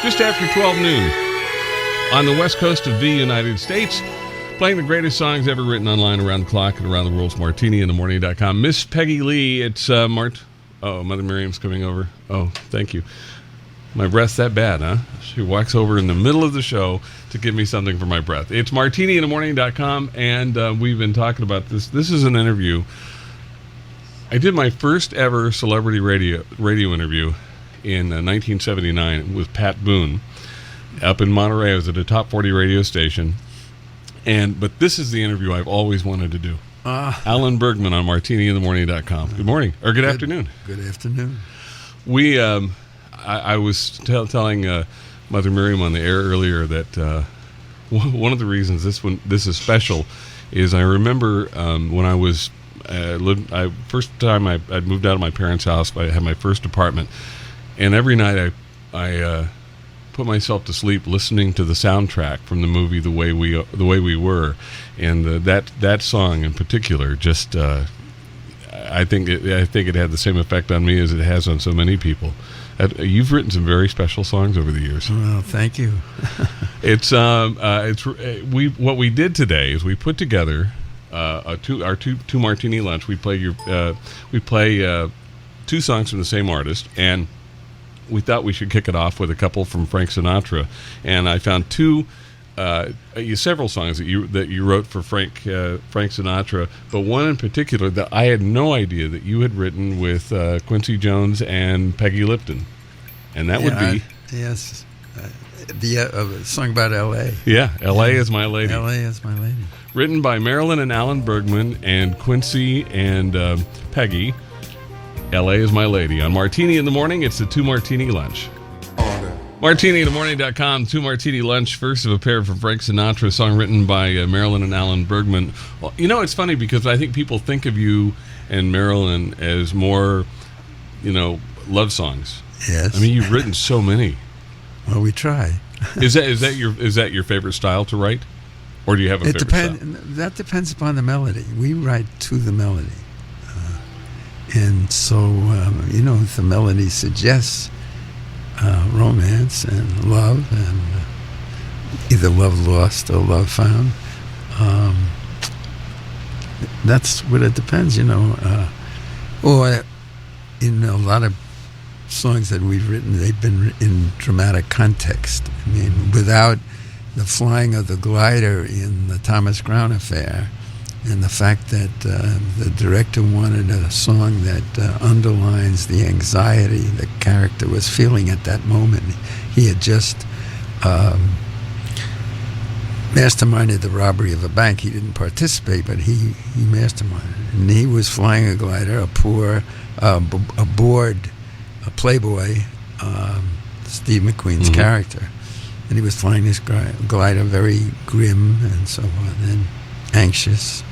just after 12 noon on the west coast of the United States, playing the greatest songs ever written online around the clock and around the world. It's MartiniInTheMorning.com. Miss Peggy Lee, it's Mart. Oh, Mother Miriam's coming over. Oh, thank you. My breath's that bad, huh? She walks over in the middle of the show to give me something for my breath. It's MartiniInTheMorning.com, and we've been talking about this. This is an interview. I did my first ever celebrity radio interview in 1979 with Pat Boone up in Monterey. I was at a top 40 radio station, but this is the interview I've always wanted to do. Alan Bergman on MartiniInTheMorning.com. Good morning, or good afternoon. Good afternoon. We, I was telling Mother Miriam on the air earlier that one of the reasons this is special is I remember when I was first time I'd moved out of my parents' house. I had my first apartment, and every night I put myself to sleep listening to the soundtrack from the movie The Way We Were, and that song in particular just I think it had the same effect on me as it has on so many people. You've written some very special songs over the years. Well, thank you. What we did today is we put together our two martini lunch. We play two songs from the same artist, and we thought we should kick it off with a couple from Frank Sinatra. And I found several songs that you wrote for Frank Sinatra, but one in particular that I had no idea that you had written with Quincy Jones and Peggy Lipton, and that would be the song about L.A. Yeah, L.A. is My Lady. L.A. is My Lady. Written by Marilyn and Alan Bergman and Quincy and Peggy. L.A. is My Lady. On Martini in the Morning, it's the Two Martini Lunch. MartiniInTheMorning.com, Two Martini Lunch, first of a pair from Frank Sinatra, a song written by Marilyn and Alan Bergman. Well, it's funny because I think people think of you and Marilyn as more, love songs. Yes. I mean, you've written so many. Well, we try. Is that your favorite style to write? Or do you have a favorite style? That depends upon the melody. We write to the melody. And so, if the melody suggests romance and love, and either love lost or love found, that's what it depends, Or in a lot of songs that we've written, they've been in dramatic context. I mean, without the flying of the glider in the Thomas Crown Affair, and the fact that the director wanted a song that underlines the anxiety the character was feeling at that moment. He had just masterminded the robbery of a bank. He didn't participate, but he masterminded. And he was flying a glider, a playboy, Steve McQueen's character. And he was flying this glider very grim and so on, and anxious.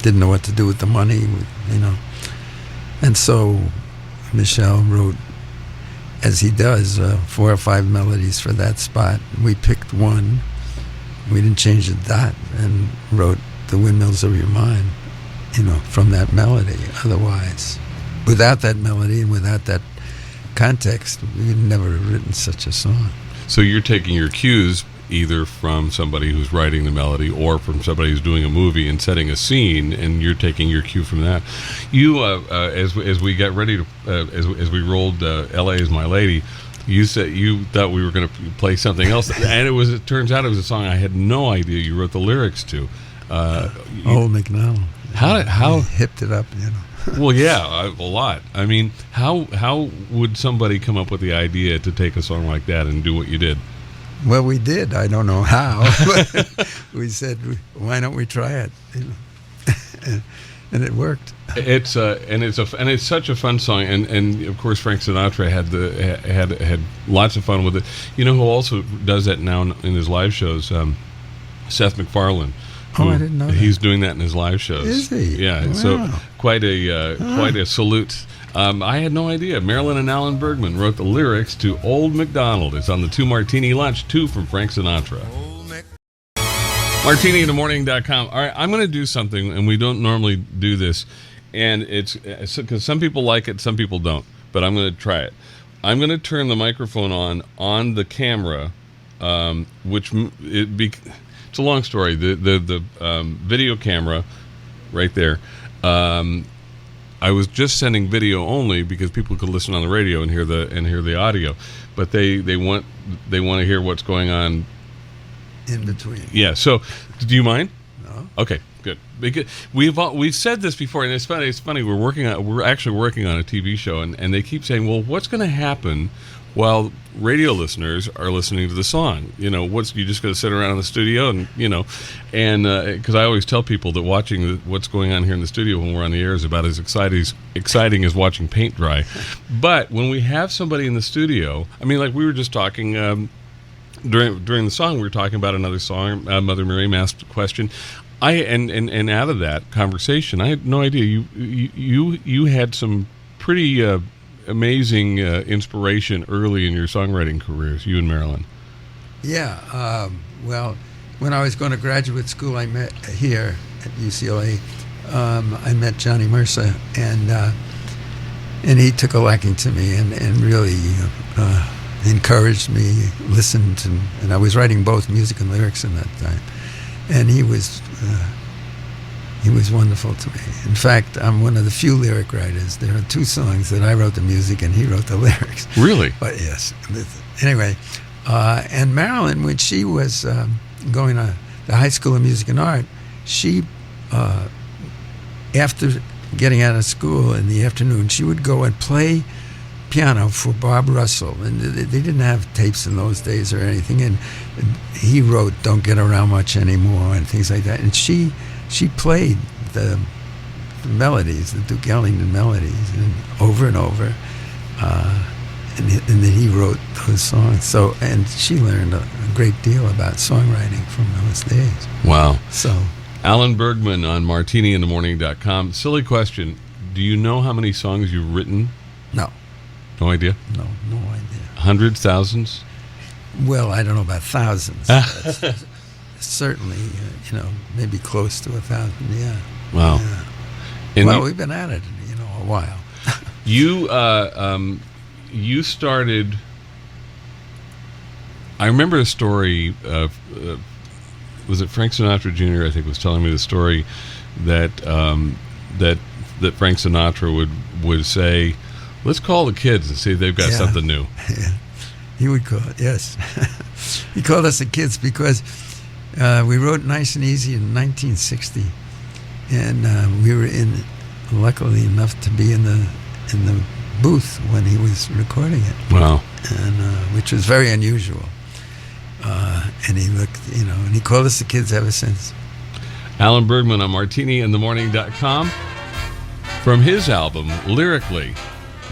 Didn't know what to do with the money, And so Michel wrote, as he does, 4 or 5 melodies for that spot. We picked one. We didn't change the dot, and wrote The Windmills of Your Mind, from that melody. Otherwise, without that melody and without that context, we'd never have written such a song. So you're taking your cues either from somebody who's writing the melody or from somebody who's doing a movie and setting a scene, and you're taking your cue from that. You, as we got ready to, as we rolled "L.A. is My Lady," you said you thought we were going to play something else, and it turns out it was a song I had no idea you wrote the lyrics to. Old McNall. How hipped it up, Well, yeah, a lot. I mean, how would somebody come up with the idea to take a song like that and do what you did? Well, we did. I don't know how. But we said, why don't we try it? And it worked. It's such a fun song, and of course Frank Sinatra had lots of fun with it. You know who also does that now in his live shows? Seth MacFarlane. Oh, I didn't know that. He's doing that in his live shows. Is he? Yeah. Wow. So quite a salute. I had no idea. Marilyn and Alan Bergman wrote the lyrics to Old MacDonald. It's on the Two Martini Lunch, 2 from Frank Sinatra. MartiniInTheMorning.com. All right, I'm going to do something, and we don't normally do this, and it's because some people like it, some people don't, but I'm going to try it. I'm going to turn the microphone on the camera, it's a long story. The video camera right there. I was just sending video only because people could listen on the radio and hear the audio, but they want to hear what's going on in between. Yeah. So, do you mind? No. Okay. Good. Because we've said this before, and it's funny. We're actually working on a TV show, and they keep saying, "Well, what's going to happen while radio listeners are listening to the song? You just going to sit around in the studio and because I always tell people that watching what's going on here in the studio when we're on the air is about as exciting as watching paint dry. But when we have somebody in the studio, I mean, like we were just talking during the song, we were talking about another song. Mother Miriam asked a question. And out of that conversation, I had no idea you had some pretty amazing inspiration early in your songwriting careers, you and Marilyn. Yeah. Well, when I was going to graduate school, I met here at UCLA. I met Johnny Mercer, and he took a liking to me and really encouraged me, listened, and I was writing both music and lyrics in that time. And he was wonderful to me. In fact, I'm one of the few lyric writers. There are 2 songs that I wrote the music and he wrote the lyrics. Really? But yes. Anyway, and Marilyn, when she was going to the High School of Music and Art, she, after getting out of school in the afternoon, she would go and play piano for Bob Russell, and they didn't have tapes in those days or anything, and he wrote "Don't Get Around Much Anymore" and things like that, and she played the melodies, the Duke Ellington melodies, and over, and then he wrote those songs. So, and she learned a great deal about songwriting from those days. Wow. So, Alan Bergman on MartiniInTheMorning.com. Silly question: do you know how many songs you've written? No. No idea? No idea. Hundreds, thousands? Well, I don't know about thousands. Certainly, maybe close to 1,000, yeah. Wow. Yeah. And we've been at it, a while. You started... I remember a story of... was it Frank Sinatra Jr., I think, was telling me the story that Frank Sinatra would say... Let's call the kids and see if they've got something new. Yeah. He would call it, yes. He called us the kids because we wrote Nice and Easy in 1960, and we were luckily enough to be in the booth when he was recording it. Wow. And which was very unusual. And he looked, and he called us the kids ever since. Alan Bergman on MartiniInTheMorning.com from his album, Lyrically,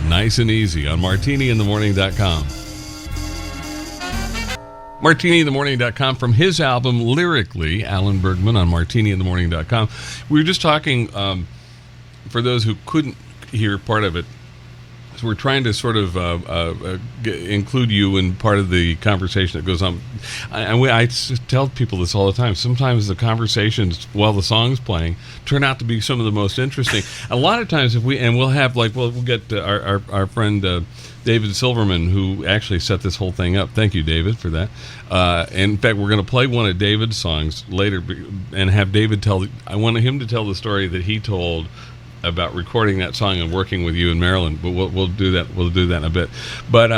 Nice and Easy on MartiniInTheMorning.com. MartiniInTheMorning.com from his album Lyrically, Alan Bergman on MartiniInTheMorning.com. We were just talking, for those who couldn't hear part of it, so we're trying to sort of include you in part of the conversation that goes on. I tell people this all the time. Sometimes the conversations while the song's playing turn out to be some of the most interesting. A lot of times we'll have we'll get our friend David Silverman, who actually set this whole thing up. Thank you, David, for that. In fact, we're going to play one of David's songs later and have David I want him to tell the story that he told about recording that song and working with you and Marilyn, but we'll do that. We'll do that in a bit. But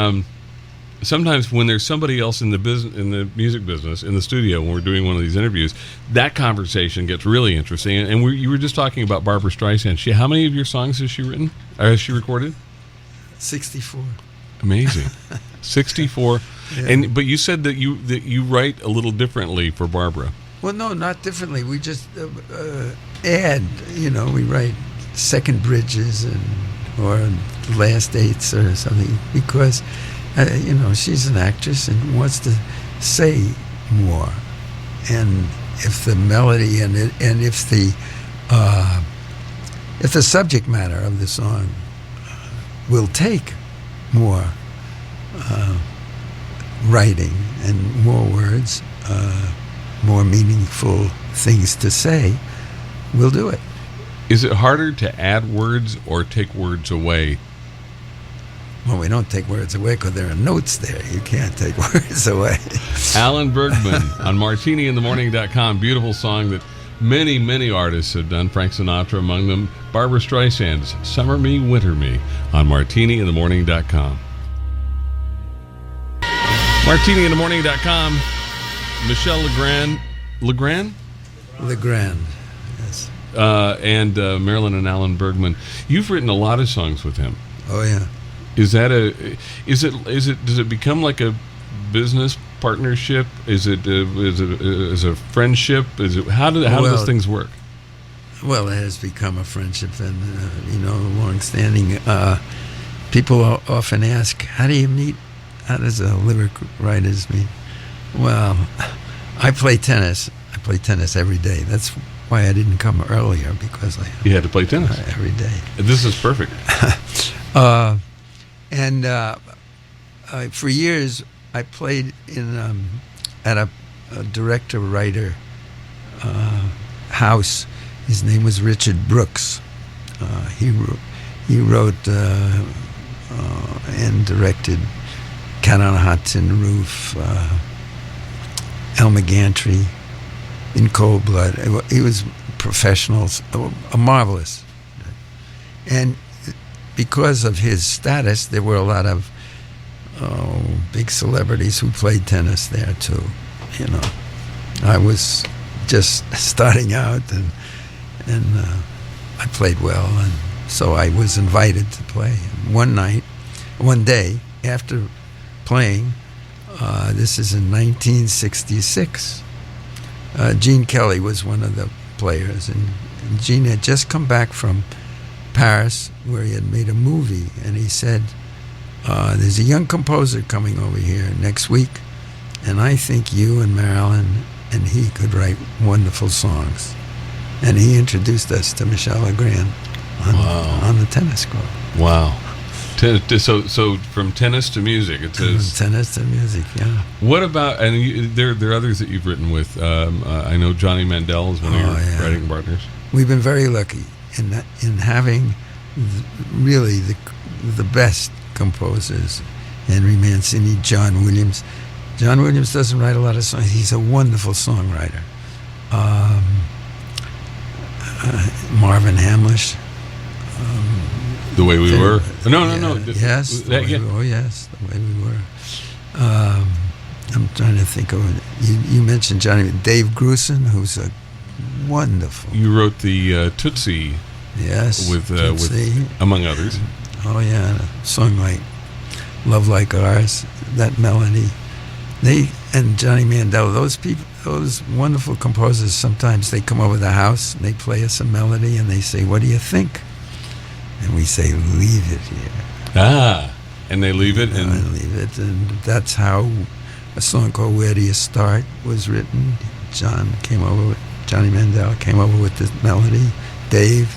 sometimes when there's somebody else in the music business in the studio when we're doing one of these interviews, that conversation gets really interesting. And you were just talking about Barbra Streisand. How many of your songs has she written? Or has she recorded? 64. Amazing. 64. Yeah. But you said that you write a little differently for Barbra. Well, no, not differently. We just add. We write second bridges or last eights or something because she's an actress and wants to say more, and if the melody and if the subject matter of the song will take more writing and more words, more meaningful things to say, we'll do it. Is it harder to add words or take words away? Well, we don't take words away because there are notes there. You can't take words away. Alan Bergman on MartiniInTheMorning.com. Beautiful song that many, many artists have done. Frank Sinatra among them. Barbra Streisand's Summer Me, Winter Me on MartiniInTheMorning.com. MartiniInTheMorning.com. Michel Legrand. Legrand, yes. And Marilyn and Alan Bergman. You've written a lot of songs with him. Oh, yeah. Is it does it become like a business partnership? Is it a friendship? How do those things work? Well, it has become a friendship, and long-standing. People often ask, "How do you meet? How does a lyric writers meet?" Well, I play tennis. I play tennis every day. That's why I didn't come earlier, because you had to play tennis every day. This is perfect. For years, I played at a director-writer house. His name was Richard Brooks. He wrote and directed Cat on a Hot Tin Roof, Elmer Gantry, In Cold Blood. He was professional, a marvelous. And because of his status, there were a lot of big celebrities who played tennis there too. I was just starting out, and I played well, and so I was invited to play. One day after playing, this is in 1966. Gene Kelly was one of the players, and Gene had just come back from Paris, where he had made a movie, and he said, there's a young composer coming over here next week, and I think you and Marilyn and he could write wonderful songs. And he introduced us to Michel Legrand on the tennis court. Wow. So from tennis to music, it says. Tennis to music, yeah. What about, and there are others that you've written with. I know Johnny Mandel is one of your writing partners. We've been very lucky in having really the best composers. Henry Mancini, John Williams. John Williams doesn't write a lot of songs. He's a wonderful songwriter. Marvin Hamlish. The Way We Were. No. Yes. Oh, yes. The Way We Were. I'm trying to think of it. You mentioned Johnny. Dave Grusin, who's a wonderful. You wrote the Tootsie. Yes. With among others. Oh yeah, a song like "Love Like Ours." That melody. And Johnny Mandel. Those people. Those wonderful composers. Sometimes they come over the house and they play us a melody and they say, "What do you think?" And we say, "Leave it here." And they leave it, and leave it, and that's how a song called "Where Do You Start" was written. Johnny Mandel came over with this melody. Dave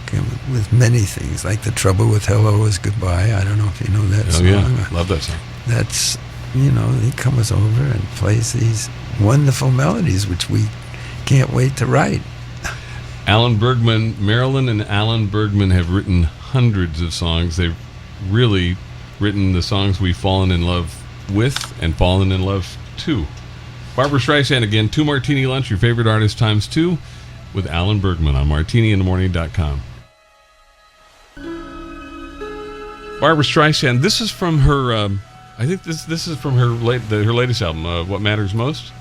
came with many things, like "The Trouble with Hello Is Goodbye." I don't know if you know that song. Oh yeah, love that song. That's he comes over and plays these wonderful melodies, which we can't wait to write. Alan Bergman, Marilyn and Alan Bergman have written hundreds of songs. They've really written the songs we've fallen in love with and fallen in love to. Barbra Streisand again, 2 Martini Lunch, your favorite artist times 2, with Alan Bergman on MartiniInTheMorning.com. Barbra Streisand, this is from her, I think this is from her latest album, What Matters Most.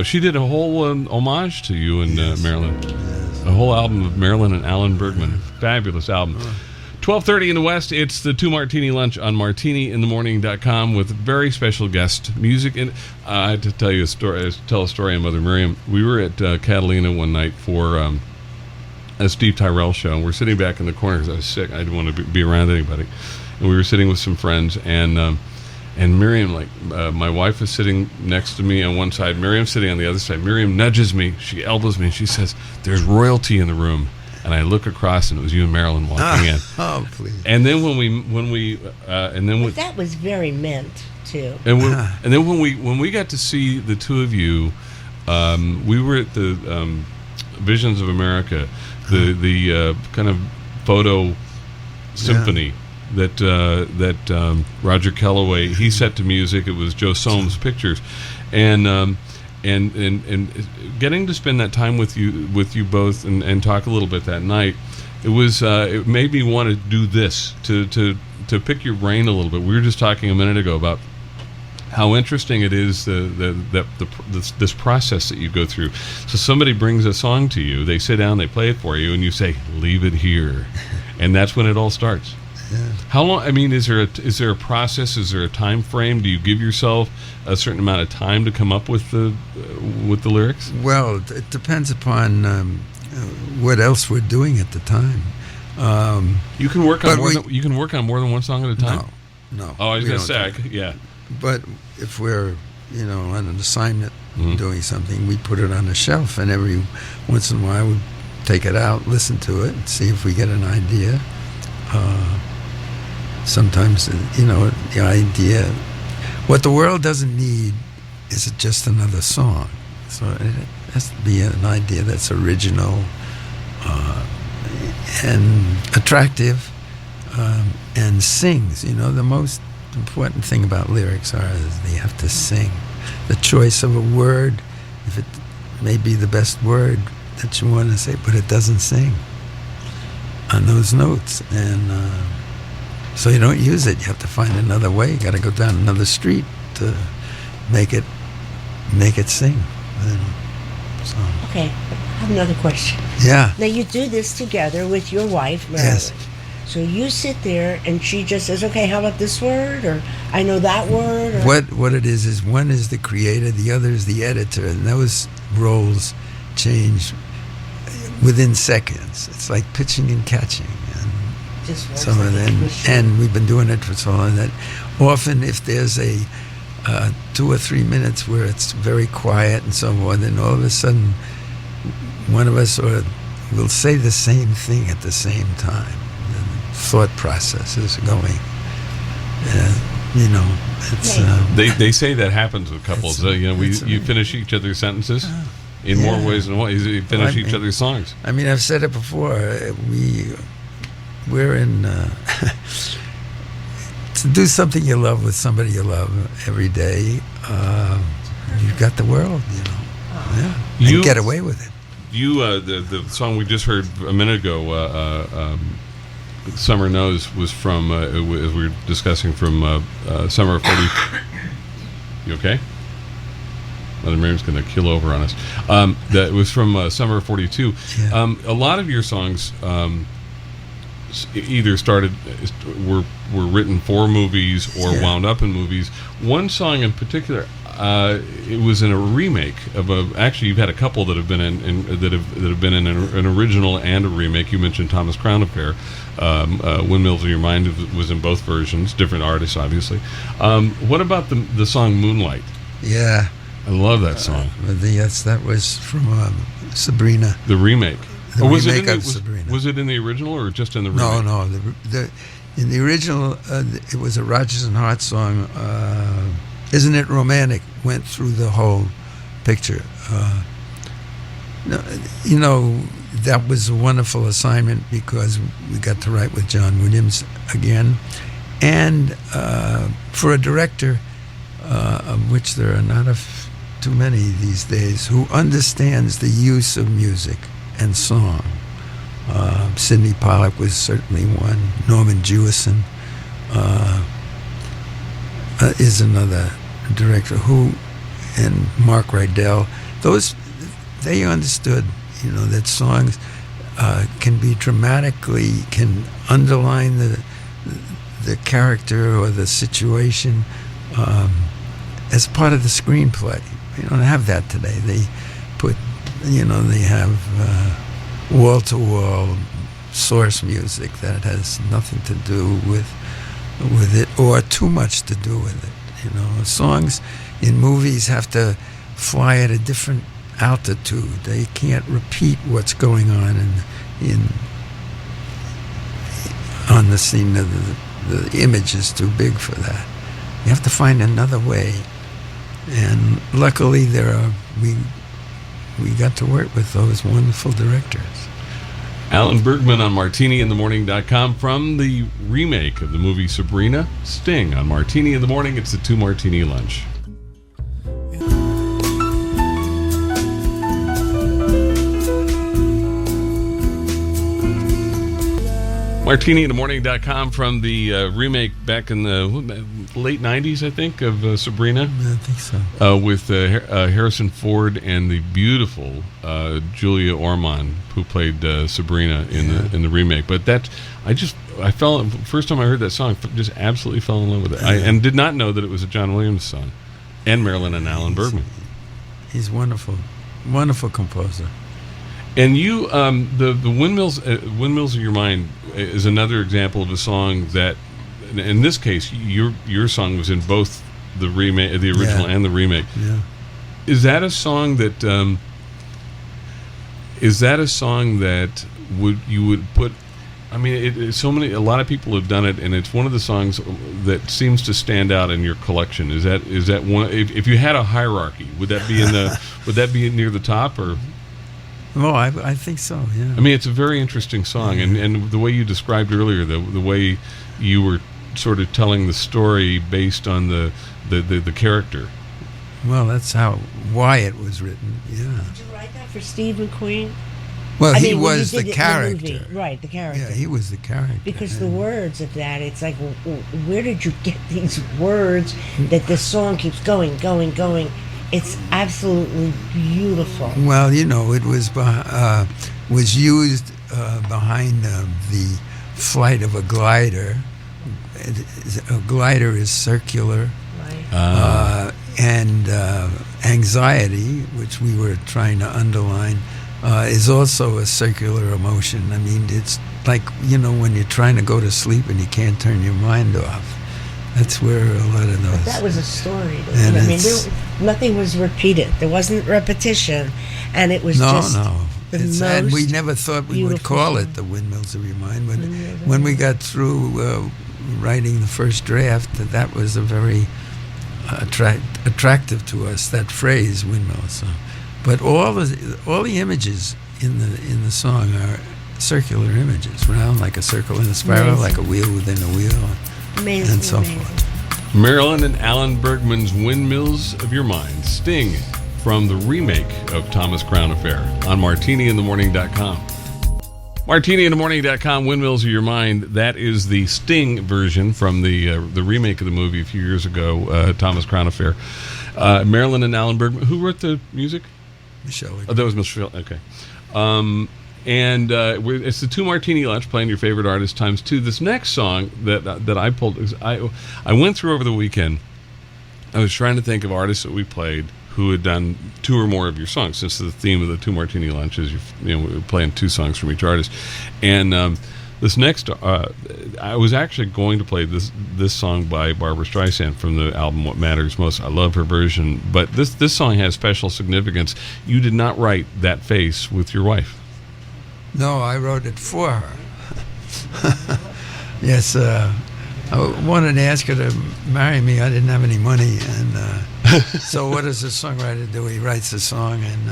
She did a whole homage to you and Marilyn. Yes. A whole album of Marilyn and Alan Bergman. Fabulous album. 12:30 in the West, it's the 2 Martini Lunch on MartiniInTheMorning.com with very special guest music. And I had to tell a story on Mother Miriam. We were at Catalina one night for a Steve Tyrell show, and we're sitting back in the corner because I was sick. I didn't want to be around anybody. And we were sitting with some friends, and Miriam, my wife is sitting next to me on one side, Miriam's sitting on the other side. Miriam nudges me, she elbows me, and she says, "There's royalty in the room." And I look across, and it was you and Marilyn walking in. Oh, please! And then that was very meant too. And then when we got to see the two of you, we were at the Visions of America, the kind of photo symphony that Roger Kellaway he set to music. It was Joe Soames' pictures, and getting to spend that time with you both and talk a little bit that night. It made me want to do this to pick your brain a little bit. We were just talking a minute ago about how interesting it is this process that you go through. So somebody brings a song to you, they sit down, they play it for you, and you say, "Leave it here," and that's when it all starts. Yeah. How long? I mean, is there a process? Is there a time frame? Do you give yourself a certain amount of time to come up with the lyrics? Well, it depends upon what else we're doing at the time. You can work on more than one song at a time. No. Oh, I was gonna say, yeah. But if we're, on an assignment doing something, we put it on the shelf, and every once in a while we take it out, listen to it, and see if we get an idea. Sometimes, the idea, what the world doesn't need is just another song. So it has to be an idea that's original and attractive and sings. The most important thing about lyrics is they have to sing. The choice of a word, if it may be the best word that you want to say, but it doesn't sing on those notes, and so you don't use it. You have to find another way. You got to go down another street to make it sing. So. Okay, I have another question. Yeah. Now you do this together with your wife, Marilyn. Yes. So you sit there, and she just says, "Okay, how about this word?" Or "I know that word." Or What it is one is the creator, the other is the editor, and those roles change within seconds. It's like pitching and catching, and just so and we've been doing it for so long that often if there's a 2 or 3 minutes where it's very quiet and so on, then all of a sudden one of us will say the same thing at the same time. Thought process is going. It's they say that happens with couples. You finish each other's sentences in more ways than one. You finish each other's songs. I mean, I've said it before. We're in to do something you love with somebody you love every day. You've got the world, Yeah, you get away with it. The song we just heard a minute ago. Summer Knows was from, as we were discussing, from Summer of 40. You okay? Mother Mary's going to kill over on us. That was from Summer of 42. Yeah. A lot of your songs either were written for movies or wound up in movies. One song in particular, it was in a remake of actually, you've had a couple that have been that have been in an original and a remake. You mentioned Thomas Crown Affair. Windmills of Your Mind was in both versions, different artists, obviously. What about the song Moonlight? Yeah, I love that song. Yes, that was from Sabrina. The remake. The or was remake it of Sabrina. Was it in the original or just in the remake? No. In the original, it was a Rodgers and Hart song. Isn't It Romantic? Went through the whole picture. That was a wonderful assignment because we got to write with John Williams again. And for a director, of which there are not too many these days, who understands the use of music and song. Sidney Pollack was certainly one. Norman Jewison is another director and Mark Rydell. They understood, that songs can be can underline the character or the situation as part of the screenplay. We don't have that today. They put, they have wall-to-wall source music that has nothing to do with it or too much to do with it. Songs in movies have to fly at a different altitude. They can't repeat what's going on on the scene. The image is too big for that. You have to find another way. And luckily, we got to work with those wonderful directors. Alan Bergman on MartiniInTheMorning.com from the remake of the movie Sabrina, Sting on Martini in the Morning. It's the 2 Martini Lunch. MartiniInTheMorning.com from the remake back in the late 90s, I think, of Sabrina. I think so. With Harrison Ford and the beautiful Julia Ormond, who played Sabrina in the remake. But first time I heard that song, just absolutely fell in love with it. And did not know that it was a John Williams song, and Marilyn and Alan Bergman. He's wonderful, wonderful composer. And you, the Windmills of Your Mind is another example of a song that, in this case, your song was in both the remake, the original, and the remake. Yeah. Is that a song that? You would put? I mean, a lot of people have done it, and it's one of the songs that seems to stand out in your collection. Is that one? If you had a hierarchy, would that be would that be near the top or? Oh, I think so, yeah. I mean, it's a very interesting song, and the way you described earlier, the way you were sort of telling the story based on the character. Well, that's why it was written, yeah. Did you write that for Steve McQueen? Well, he was the character. Right, the character. Yeah, he was the character. Because the words of that, it's like, where did you get these words that this song keeps going? It's absolutely beautiful. Well, it was used behind the flight of a glider. A glider is circular, Right. and anxiety, which we were trying to underline, is also a circular emotion. I mean, it's like, when you're trying to go to sleep and you can't turn your mind off. That's where a lot of those... But that was a story. I mean, nothing was repeated. There wasn't repetition. And it was and we never thought we would call it the Windmills of Your Mind. But when we got through writing the first draft, that was a very attractive to us, that phrase, windmill. So, but all the images in the song are circular images, round like a circle in a spiral, Amazing. like a wheel within a wheel. Amazing, and so amazing. forth. Marilyn and Alan Bergman's Windmills of Your Mind, Sting, from the remake of Thomas Crown Affair on MartiniInTheMorning.com. MartiniInTheMorning.com, Windmills of Your Mind. That is the Sting version from the remake of the movie a few years ago, Thomas Crown Affair. Marilyn and Alan Bergman. Who wrote the music? Michelle. Oh, that was Michelle. Okay. And it's the 2 Martini Lunch, playing your favorite artist times 2. This next song that I pulled, I went through over the weekend. I was trying to think of artists that we played who had done 2 or more of your songs, since the theme of the 2 Martini Lunch is we're playing 2 songs from each artist. And this next, I was actually going to play this song by Barbra Streisand from the album What Matters Most. I love her version, but this song has special significance. You did not write That Face with your wife. No, I wrote it for her. Yes, I wanted to ask her to marry me. I didn't have any money, and so what does a songwriter do? He writes a song, and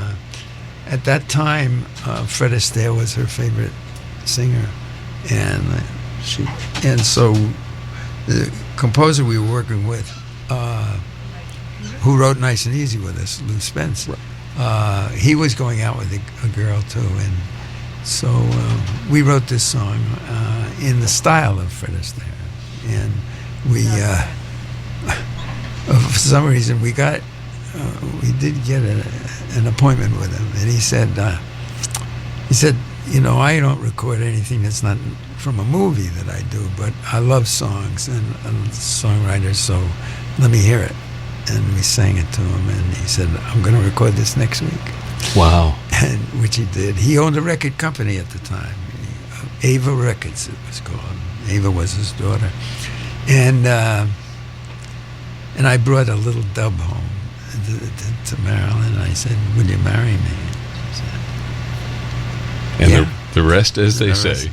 at that time, Fred Astaire was her favorite singer, and so the composer we were working with, who wrote Nice and Easy with us, Lou Spence, he was going out with a girl too, and so we wrote this song in the style of Fred Astaire, and we, for some reason, we did get an appointment with him, and he said, I don't record anything that's not from a movie that I do, but I love songs and songwriters, so let me hear it. And we sang it to him, and he said, I'm going to record this next week. Wow. And which he did. He owned a record company at the time, Ava Records it was called. Ava was his daughter. And I brought a little dub home to Marilyn, and I said, will you marry me? She said, And yeah. the rest, as they say.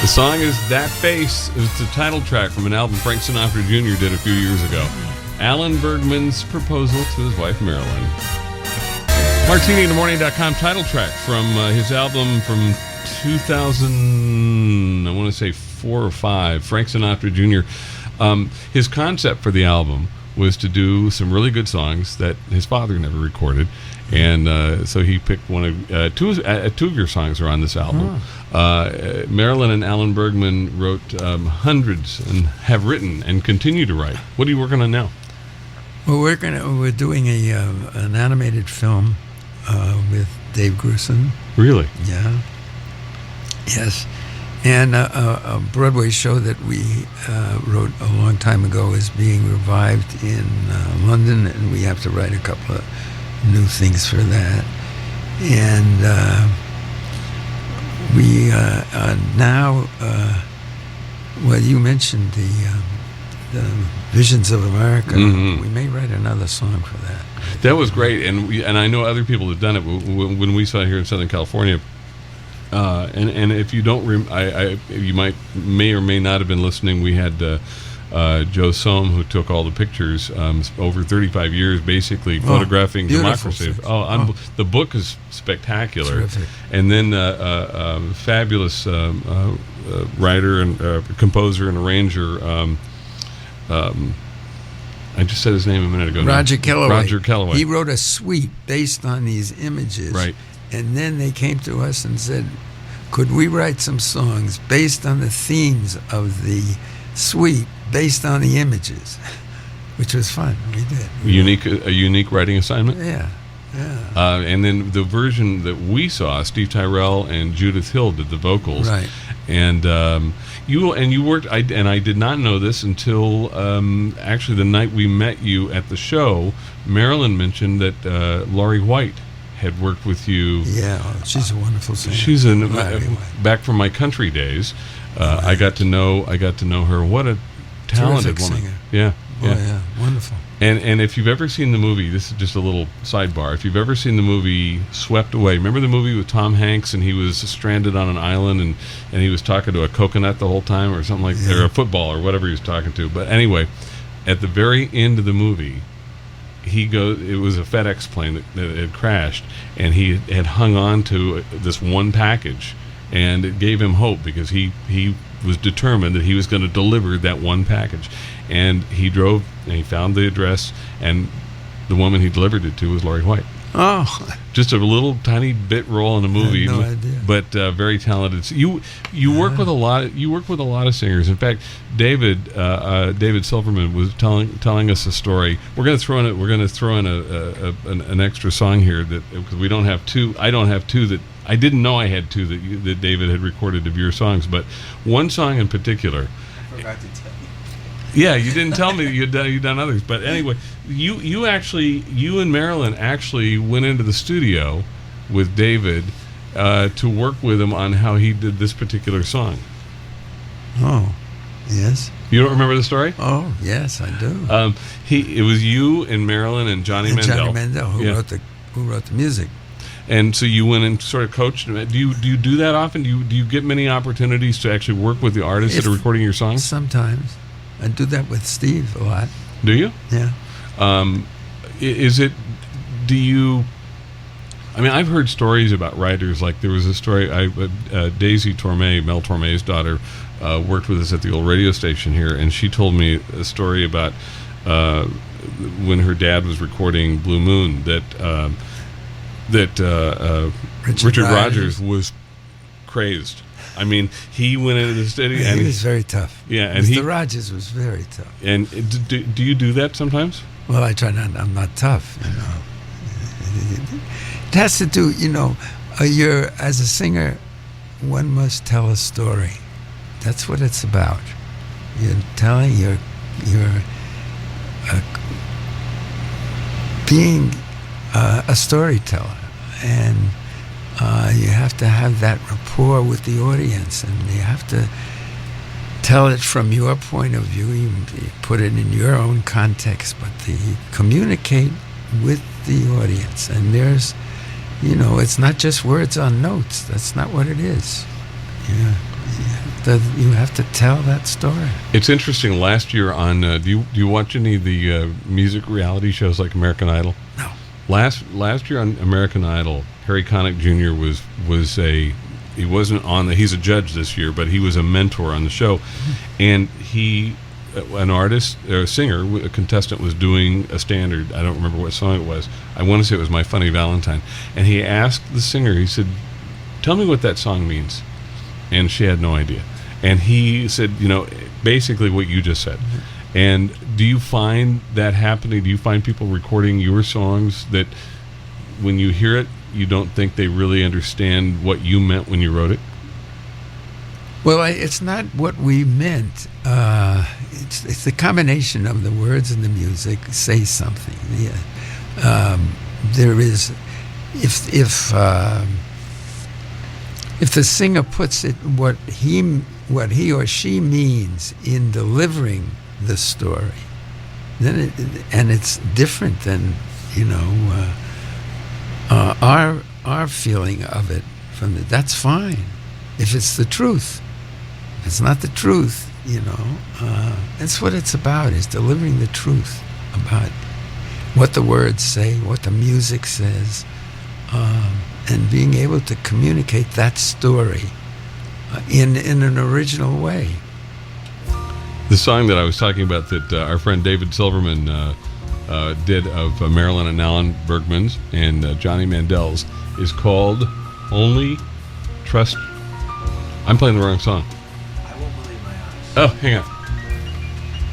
The song is That Face. It's the title track from an album Frank Sinatra Jr. did a few years ago. Alan Bergman's proposal to his wife, Marilyn. MartiniInTheMorning.com title track from his album from 2000, I want to say 4 or 5, Frank Sinatra Jr. His concept for the album was to do some really good songs that his father never recorded, and so he picked two of your songs are on this album. Marilyn and Alan Bergman wrote hundreds and have written and continue to write. What are you working on now? Well, we're doing an animated film with Dave Grusin. Really? Yeah. Yes. And a Broadway show that we wrote a long time ago is being revived in London, and we have to write a couple of new things for that. And we now, well, you mentioned the Visions of America. Mm-hmm. We may write another song for that. That was great, and I know other people have done it. When we saw it here in Southern California, and if you don't, you may or may not have been listening. We had Joe Sohm, who took all the pictures over 35 years, basically photographing democracy. The book is spectacular. Terrific. And then fabulous writer and composer and arranger. I just said his name a minute ago. Roger Kellaway. Roger Kellaway. He wrote a suite based on these images. Right. And then they came to us and said, could we write some songs based on the themes of the suite, based on the images? Which was fun. We did. A unique writing assignment? Yeah. And then the version that we saw, Steve Tyrell and Judith Hill did the vocals. Right. And you worked. I did not know this until actually the night we met you at the show. Marilyn mentioned that Laurie White had worked with you. Yeah, she's a wonderful singer. She's back from my country days. I got to know her. What a talented terrific woman. Singer. Yeah. Yeah, wonderful. And if you've ever seen the movie, this is just a little sidebar. If you've ever seen the movie Swept Away, remember the movie with Tom Hanks and he was stranded on an island and he was talking to a coconut the whole time or something like that, or a football or whatever he was talking to. But anyway, at the very end of the movie, it was a FedEx plane that had crashed, and he had hung on to this one package, and it gave him hope because he was determined that he was going to deliver that one package. And he drove and he found the address, and the woman he delivered it to was Laurie White. Oh, Just a little tiny bit role in a movie, no idea. but very talented. So you work with a lot. You work with a lot of singers. In fact, David Silverman was telling us a story. We're going to throw in an extra song here because we don't have two. I don't have two that I didn't know I had two that David had recorded of your songs, but one song in particular. I forgot to tell you. Yeah, you didn't tell me that you'd done others. But anyway, you and Marilyn actually went into the studio with David to work with him on how he did this particular song. Oh, yes. You don't remember the story? Oh, yes, I do. It was you and Marilyn and Johnny Mandel. Johnny Mandel, who wrote the music. And so you went and sort of coached him. Do you do that often? Do you get many opportunities to actually work with the artists that are recording your songs? Sometimes. I do that with Steve a lot. Do you? Yeah. I've heard stories about writers. Like there was a story, Daisy Torme, Mel Torme's daughter, worked with us at the old radio station here, and she told me a story about when her dad was recording Blue Moon, that Richard Rodgers was crazed. I mean, he went into the studio and he was very tough. Yeah, and Mr. Rogers was very tough. And do you do that sometimes? Well, I try not. I'm not tough, It has to do, as a singer, one must tell a story. That's what it's about. You're telling, you're being a storyteller, and you have to have that rapport with the audience, and you have to tell it from your point of view. You put it in your own context, but you communicate with the audience. And there's, it's not just words on notes. That's not what it is. You have to tell that story. It's interesting. Last year on, do you watch any of the music reality shows like American Idol? No. last year on American Idol, Harry Connick Jr. He wasn't on he's a judge this year, but he was a mentor on the show, and an artist or a singer, a contestant was doing a standard. I don't remember what song it was. I want to say it was My Funny Valentine, and he asked the singer. He said, "Tell me what that song means," and she had no idea. And he said, basically what you just said. And do you find that happening? Do you find people recording your songs that when you hear it, you don't think they really understand what you meant when you wrote it? Well, it's not what we meant. It's the combination of the words and the music say something. Yeah. There is, if the singer puts it what he or she means in delivering the story, then it's different than our feeling of it. That's fine if it's the truth. If it's not the truth, that's what it's about, is delivering the truth about what the words say, what the music says, and being able to communicate that story in an original way. The song that I was talking about that our friend David Silverman did of Marilyn and Alan Bergman's and Johnny Mandel's is called Only Trust. I'm playing the wrong song. I won't believe my eyes. Oh, hang on.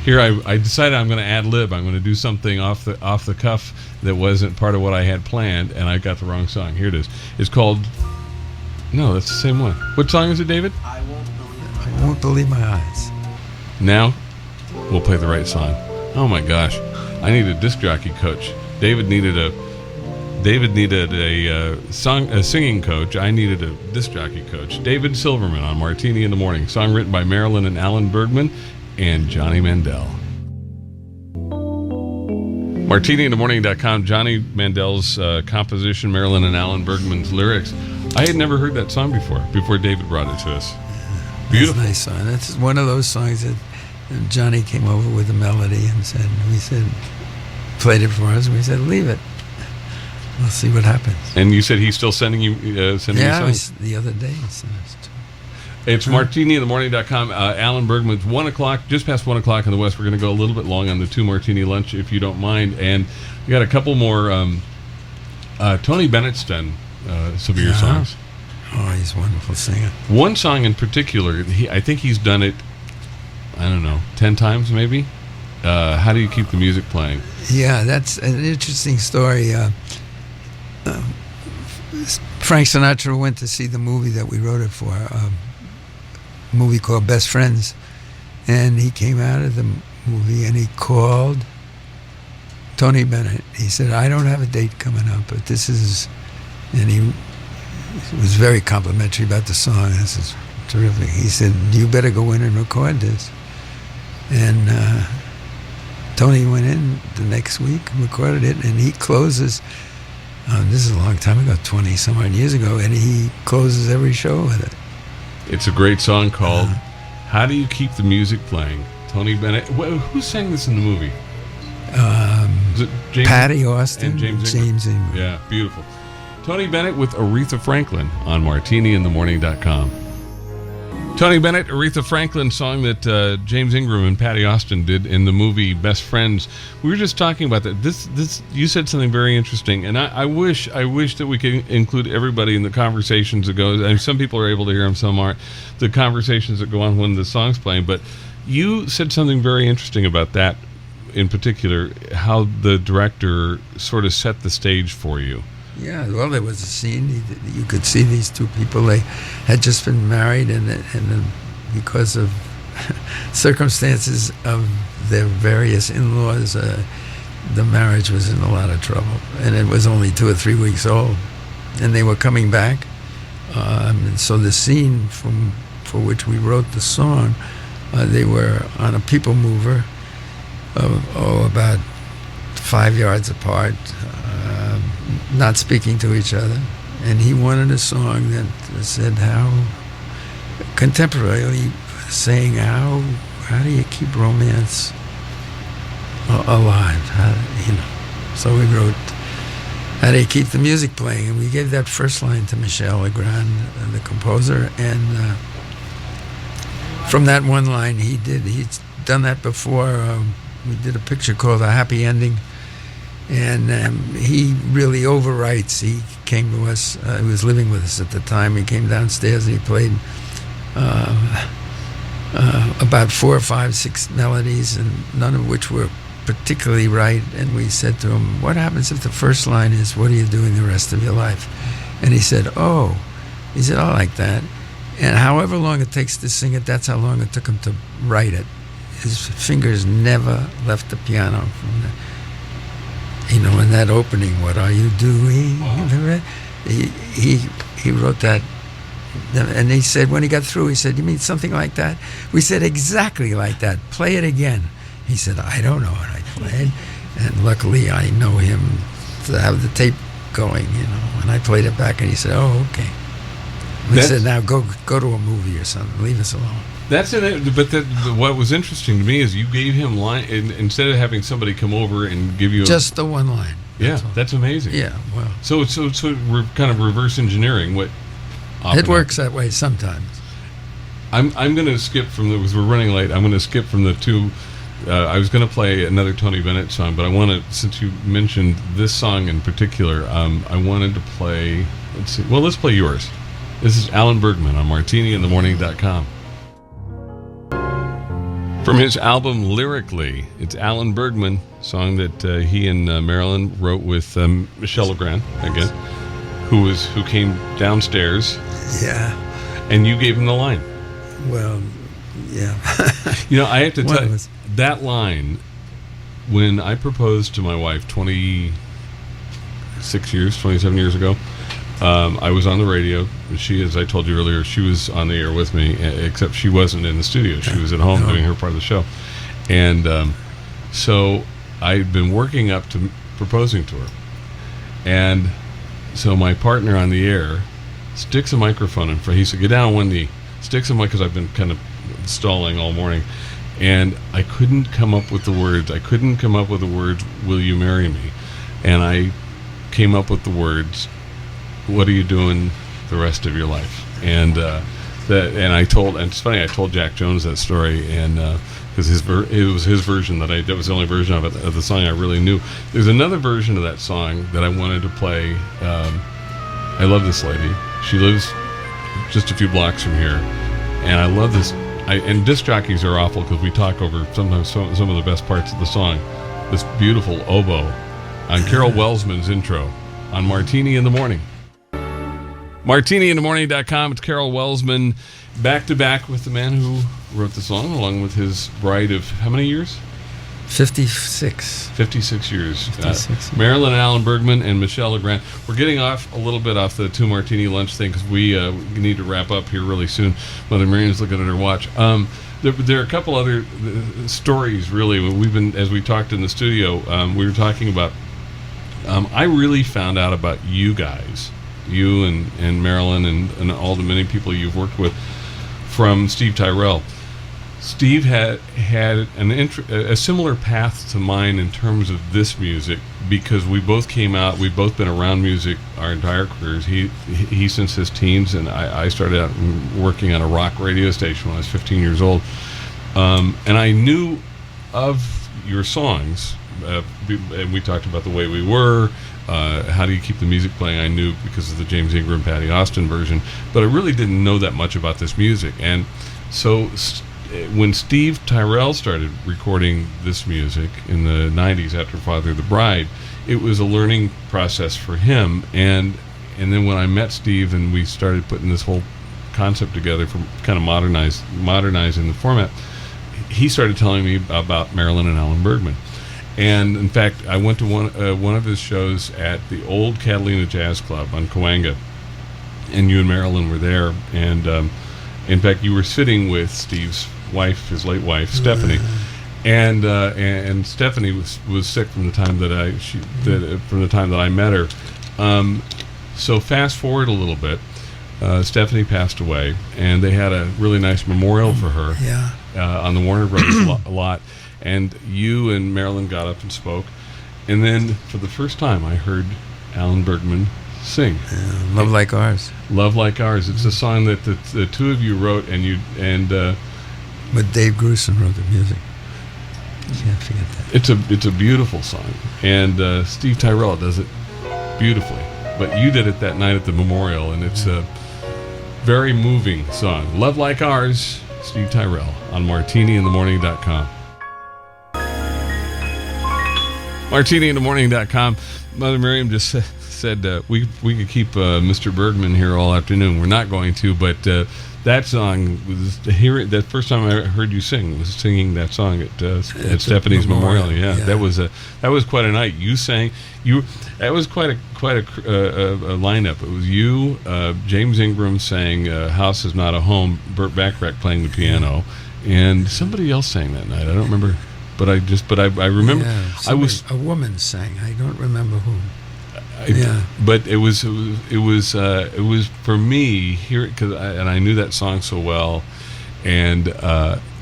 Here I decided I'm going to ad lib. I'm going to do something off the cuff that wasn't part of what I had planned, and I got the wrong song. Here it is. It's called. No, that's the same one. What song is it, David? I won't believe my eyes. Now, we'll play the right song. Oh my gosh, I need a disc jockey coach. David needed a singing coach. I needed a disc jockey coach. David Silverman on Martini in the Morning. Song written by Marilyn and Alan Bergman and Johnny Mandel. MartiniInTheMorning.com. Johnny Mandel's composition, Marilyn and Alan Bergman's lyrics. I had never heard that song before David brought it to us. Beautiful. That's a nice song. That's one of those songs that Johnny came over with a melody and played it for us, and we said, leave it. We'll see what happens. And you said he's still sending you songs? Yeah, the other day. It's MartiniInTheMorning.com. Alan Bergman's 1 o'clock, just past 1 o'clock in the West. We're going to go a little bit long on the 2 Martini lunch, if you don't mind. And we got a couple more. Tony Bennett's done some of your songs. Oh, he's a wonderful singer. One song in particular, I think he's done it, 10 times maybe. How do you keep the music playing? Yeah, that's an interesting story. Frank Sinatra went to see the movie that we wrote it for, a movie called Best Friends, and he came out of the movie and he called Tony Bennett. He said, I don't have a date coming up, but this is, and he was very complimentary about the song. This is terrific. He said, you better go in and record this. And Tony went in the next week and recorded it, and he closes, this is a long time ago, 20 some odd years ago, and he closes every show with it. It's a great song called How Do You Keep the Music Playing? Tony Bennett. Who sang this in the movie? Was it Patty Austin and James Ingram. Yeah, beautiful. Tony Bennett with Aretha Franklin on MartiniInTheMorning.com. Tony Bennett, Aretha Franklin song that James Ingram and Patty Austin did in the movie Best Friends. We were just talking about that. This you said something very interesting, and I wish that we could include everybody in the conversations that go. And some people are able to hear them, some aren't. The conversations that go on when the song's playing. But you said something very interesting about that, in particular, how the director sort of set the stage for you. Yeah, well, there was a scene. You could see these two people. They had just been married, and because of circumstances of their various in-laws, the marriage was in a lot of trouble. And it was only 2 or 3 weeks old. And they were coming back. And so the scene for which we wrote the song, they were on a people mover, about 5 yards apart, not speaking to each other, and he wanted a song that said how contemporarily saying how do you keep romance alive? So we wrote how do you keep the music playing? And we gave that first line to Michel Legrand, the composer, and from that one line he's done that before. We did a picture called A Happy Ending, and he really overwrites. He came to us, he was living with us at the time. He came downstairs and he played about 4 or 5, 6 melodies, and none of which were particularly right. And we said to him, what happens if the first line is, what are you doing the rest of your life? And he said, I like that. And however long it takes to sing it, that's how long it took him to write it. His fingers never left the piano from the, in that opening, what are you doing? Wow. He wrote that. And he said, when he got through, he said, you mean something like that? We said, exactly like that. Play it again. He said, I don't know what I played. And luckily, I know him to have the tape going, And I played it back, and he said, oh, okay. We said, now go to a movie or something. Leave us alone. That's it. But what was interesting to me is you gave him line, instead of having somebody come over and give you just the one line. That's amazing. Yeah, well. So we're kind of reverse engineering what. It works that way sometimes. I'm going to skip because we're running late. I'm going to skip from the two. I was going to play another Tony Bennett song, but I want to, since you mentioned this song in particular, I wanted to play. Let's see. Well, let's play yours. This is Alan Bergman on MartiniInTheMorning.com. From his album Lyrically, it's Alan Bergman, song that he and Marilyn wrote with Michel Legrand, again, who came downstairs. Yeah. And you gave him the line. Well, yeah. I have to tell you, that line, when I proposed to my wife 27 years ago, I was on the radio. She, as I told you earlier, she was on the air with me, except she wasn't in the studio. She was at home doing her part of the show. And so I'd been working up to proposing to her. And so my partner on the air sticks a microphone in front. He said, get down on one knee. Sticks a mic, because I've been kind of stalling all morning. And I couldn't come up with the words. Will you marry me? And I came up with the words, what are you doing the rest of your life? And it's funny, I told Jack Jones that story, and because it was his version that was the only version of the song I really knew. There's another version of that song that I wanted to play. I love this lady. She lives just a few blocks from here, and I love this. And disc jockeys are awful because we talk over sometimes some of the best parts of the song. This beautiful oboe on Carol Welsman's intro on Martini in the Morning. MartiniInTheMorning.com. It's Carol Welsman, back to back with the man who wrote the song, along with his bride of how many years? 56. 56 years. 56. Marilyn and Alan Bergman and Michel Legrand. We're getting a little bit off the 2 Martini lunch thing because we need to wrap up here really soon. Mother Marian's looking at her watch. There are a couple other stories, really. As we talked in the studio, we were talking about, I really found out about you guys, you and Marilyn and all the many people you've worked with, from Steve Tyrell. Steve had a similar path to mine in terms of this music, because we both came out, we've both been around music our entire careers. He since his teens, and I started out working on a rock radio station when I was 15 years old. And I knew of your songs, and we talked about The Way We Were, How Do You Keep the Music Playing, I knew because of the James Ingram, Patty Austin version, but I really didn't know that much about this music. And so when Steve Tyrell started recording this music in the 90s after Father of the Bride, it was a learning process for him. And then when I met Steve and we started putting this whole concept together for kind of modernizing the format, he started telling me about Marilyn and Alan Bergman. And in fact, I went to one of his shows at the old Catalina Jazz Club on Cahuenga, and you and Marilyn were there. And in fact, you were sitting with Steve's wife, his late wife, Stephanie, and Stephanie was sick from the time that I met her. So fast forward a little bit, Stephanie passed away, and they had a really nice memorial for her on the Warner Brothers lot. And you and Marilyn got up and spoke, and then for the first time I heard Alan Bergman sing. Love Like Ours. Love Like Ours. It's a song that the two of you wrote, But Dave Grusin wrote the music. You can't forget that. it's a beautiful song, and Steve Tyrell does it beautifully. But you did it that night at the memorial, and it's a very moving song. Love Like Ours, Steve Tyrell on martiniinthemorning.com. martiniinthemorning.com. Mother Miriam just said we could keep Mr. Bergman here all afternoon. We're not going to, but that song was that first time I heard you sing was singing that song at Stephanie's memorial. Yeah, that was quite a night. You sang. That was quite a lineup. It was you, James Ingram sang "House Is Not a Home," Burt Bacharach playing the piano, and somebody else sang that night. I don't remember, but I remember. A woman sang. I don't remember who. But it was for me here and I knew that song so well, and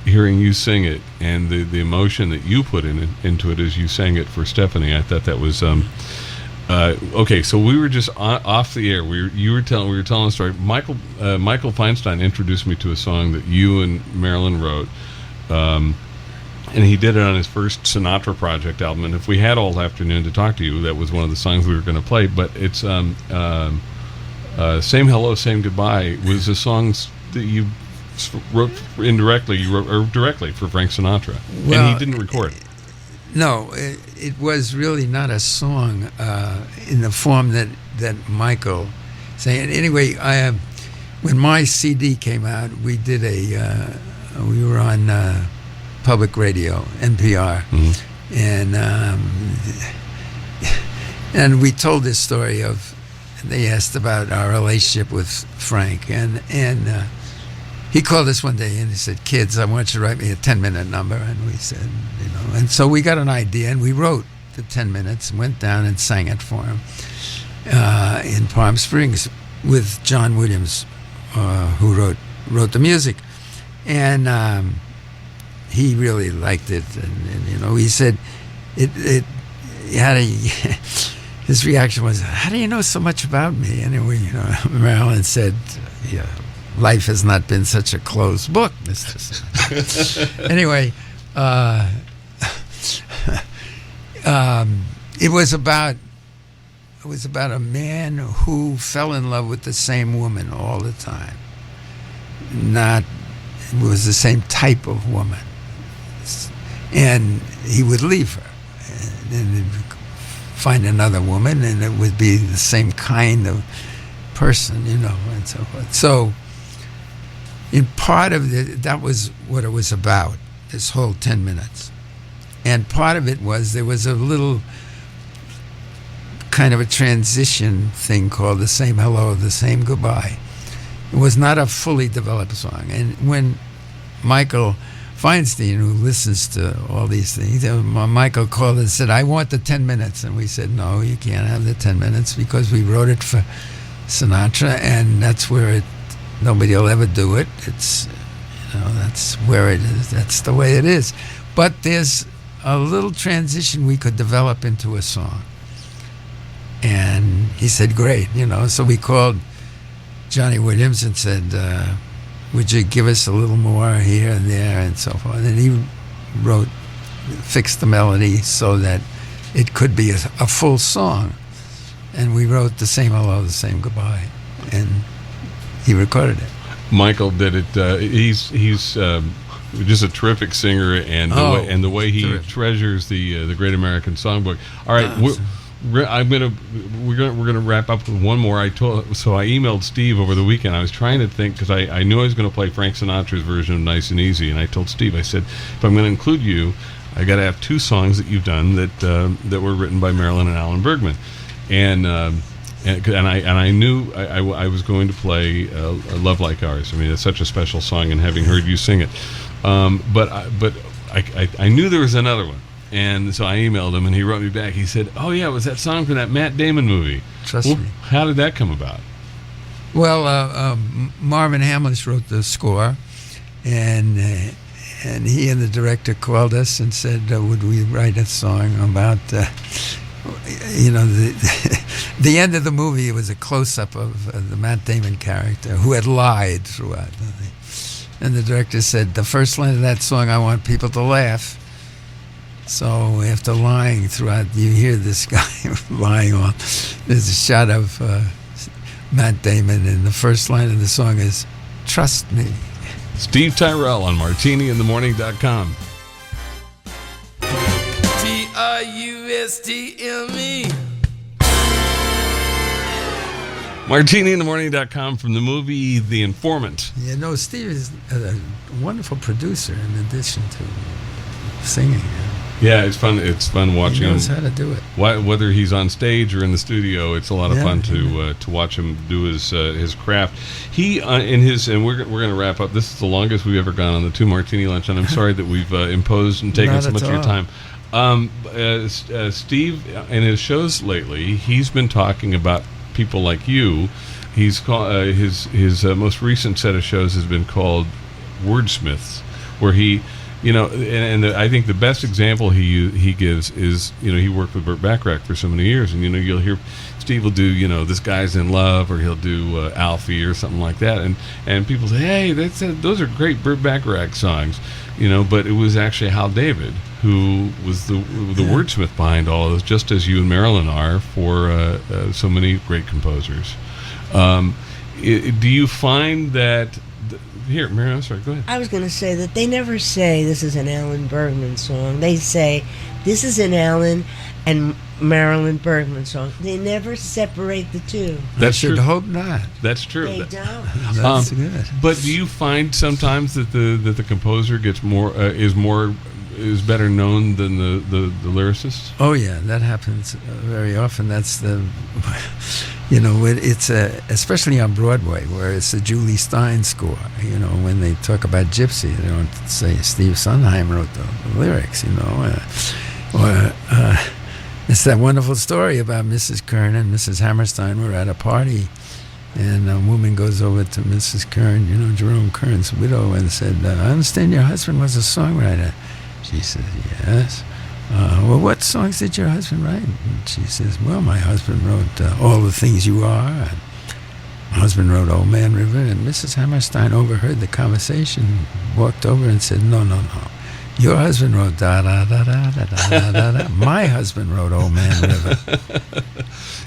hearing you sing it and the emotion that you put into it as you sang it for Stephanie, I thought that was okay. So we were just off the air. We were telling a story. Michael Feinstein introduced me to a song that you and Marilyn wrote. And he did it on his first Sinatra Project album. And if we had all afternoon to talk to you, that was one of the songs we were going to play. But it's Same Hello, Same Goodbye was a song that you wrote indirectly. You wrote directly for Frank Sinatra. Well, and he didn't record it. No, it was really not a song in the form that Michael sang. Anyway, when my CD came out, we did we were on public radio, NPR, and we told this story of. They asked about our relationship with Frank, and he called us one day and he said, "Kids, I want you to write me a 10-minute number." And we said, and so we got an idea and we wrote the 10 minutes, and went down and sang it for him in Palm Springs with John Williams, who wrote the music, and. He really liked it, and he said, it had his reaction was, "How do you know so much about me?" Anyway, Marilyn said, "Yeah, life has not been such a closed book, Mr. Sinatra." Anyway, it was about a man who fell in love with the same woman all the time. It was the same type of woman. And he would leave her and then find another woman, and it would be the same kind of person, and so forth. So, in part of it, that was what it was about, this whole 10 minutes. And part of it was there was a little kind of a transition thing called The Same Hello, The Same Goodbye. It was not a fully developed song. And when Michael Feinstein, who listens to all these things, Michael called and said, "I want the 10 minutes." And we said, "No, you can't have the 10 minutes because we wrote it for Sinatra, and that's where nobody will ever do it. It's, that's where it is. That's the way it is. But there's a little transition we could develop into a song." And he said, "Great," So we called Johnny Williams and said, "Would you give us a little more here and there," and so forth. And he fixed the melody so that it could be a full song. And we wrote The Same Hello, The Same Goodbye, and he recorded it. Michael did it. He's just a terrific singer, and the way he terrific. Treasures the Great American Songbook. All right. We're gonna wrap up with one more. I emailed Steve over the weekend. I was trying to think because I knew I was going to play Frank Sinatra's version of "Nice and Easy," and I told Steve, I said, if I'm going to include you, I got to have two songs that you've done that were written by Marilyn and Alan Bergman, and I knew I was going to play "Love Like Ours." I mean, it's such a special song, and having heard you sing it, but I knew there was another one. And so I emailed him, and he wrote me back. He said, "Oh yeah, it was that song from that Matt Damon movie." Trust me. How did that come about? Well, Marvin Hamlish wrote the score, and he and the director called us and said, "Would we write a song about, The end of the movie, it was a close-up of the Matt Damon character who had lied throughout the thing. And the director said, the first line of that song, I want people to laugh. So after lying throughout, you hear this guy lying on. There's a shot of Matt Damon, and the first line of the song is, trust me. Steve Tyrell on MartiniInTheMorning.com. TRUSTME. MartiniInTheMorning.com from the movie The Informant. Yeah, no, Steve is a wonderful producer in addition to singing. Yeah, it's fun. It's fun watching He knows him. how to do it. Whether he's on stage or in the studio, it's a lot of Yeah, fun to watch him do his craft. He in his and we're going to wrap up. This is the longest we've ever gone on the Two Martini Lunch, and I'm sorry that we've imposed and taken Not so at much of your all. time. Steve, in his shows lately, he's been talking about people like you. He's called his most recent set of shows has been called Wordsmiths, where he. And I think the best example he gives is, he worked with Burt Bacharach for so many years, and you'll hear Steve will do, This Guy's in Love, or he'll do Alfie or something like that, and people say, hey, those are great Burt Bacharach songs, but it was actually Hal David who was the wordsmith behind all of this, just as you and Marilyn are for so many great composers. Do you find that? Here, Marilyn, sorry, go ahead. I was going to say that they never say this is an Alan Bergman song. They say this is an Alan and Marilyn Bergman song. They never separate the two. That's I should true. hope not. That's true. They don't. That's good. But do you find sometimes that the composer gets is better known than the lyricist? Oh yeah, that happens very often. That's the, it's especially on Broadway where it's a Julie Stein score. When they talk about Gypsy, they don't say Steve Sondheim wrote the lyrics. Or it's that wonderful story about Mrs. Kern and Mrs. Hammerstein were at a party, and a woman goes over to Mrs. Kern, Jerome Kern's widow, and said, "I understand your husband was a songwriter." She says, yes. Well, what songs did your husband write? And she says, well, my husband wrote All the Things You Are. And my husband wrote Old Man River. And Mrs. Hammerstein overheard the conversation, walked over and said, no. Your husband wrote da-da-da-da-da-da-da-da. My husband wrote Old Man River.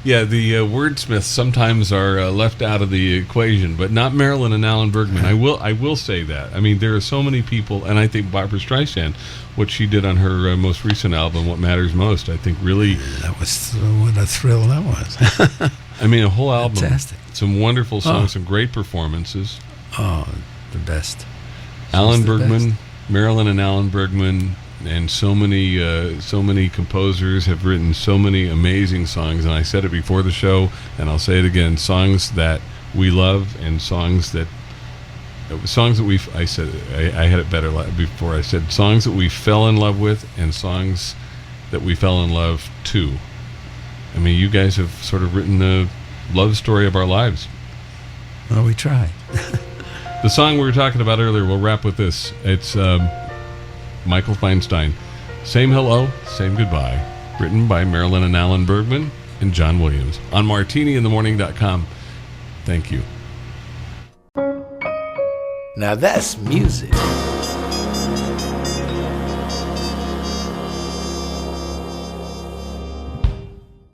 Yeah, the wordsmiths sometimes are left out of the equation, but not Marilyn and Alan Bergman. I will say that. I mean, there are so many people, and I think Barbra Streisand, what she did on her most recent album, What Matters Most, I think really... That was, what a thrill that was. I mean, a whole album. Fantastic. Some wonderful songs, some great performances. Oh, the best. Alan She's the Bergman, best. Marilyn and Alan Bergman, and so many composers have written so many amazing songs. And I said it before the show, and I'll say it again: songs that we love, and songs that we. I said I had it better before. I said songs that we fell in love with, and songs that we fell in love to. I mean, you guys have sort of written the love story of our lives. Well, we tried. The song we were talking about earlier, we'll wrap with this. It's Michael Feinstein, Same Hello, Same Goodbye, written by Marilyn and Alan Bergman and John Williams on MartiniInTheMorning.com. Thank you. Now that's music.